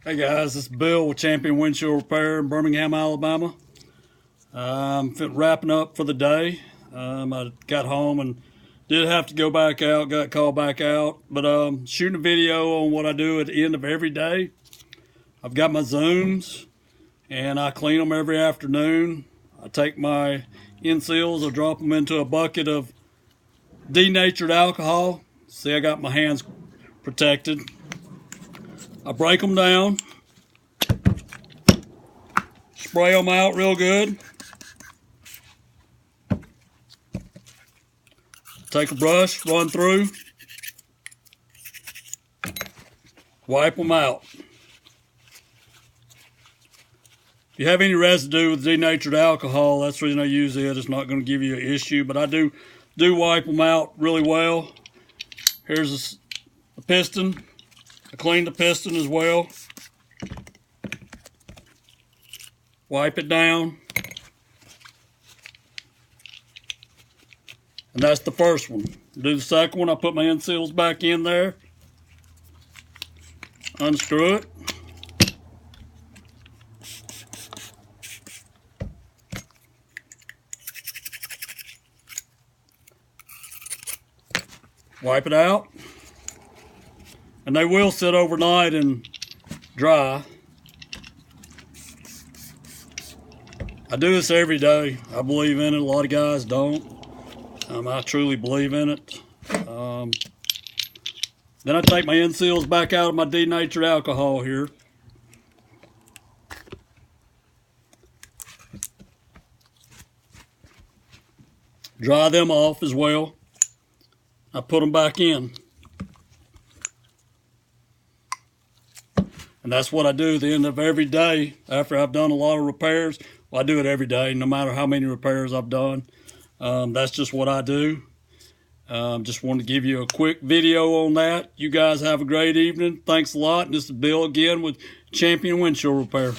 Hey guys, this is Bill with Champion Windshield Repair in Birmingham, Alabama. I'm wrapping up for the day. I got home and did have to go back out, got called back out, but shooting a video on what I do at the end of every day. I've got my zooms and I clean them every afternoon. I take my end seals, I drop them into a bucket of denatured alcohol. See, I got my hands protected. I break them down, spray them out real good. Take a brush, run through, wipe them out. If you have any residue with denatured alcohol, that's the reason I use it. It's not going to give you an issue, but I do wipe them out really well. Here's a piston. I clean the piston as well. Wipe it down. And that's the first one. Do the second one. I put my end seals back in there. Unscrew it. Wipe it out. And they will sit overnight and dry. I do this every day. I believe in it. A lot of guys don't. I truly believe in it. Then I take my end seals back out of my denatured alcohol here. Dry them off as well. I put them back in. And that's what I do at the end of every day after I've done a lot of repairs. Well, I do it every day, no matter how many repairs I've done. That's just what I do. Just wanted to give you a quick video on that. You guys have a great evening. Thanks a lot. This is Bill again with Champion Windshield Repair.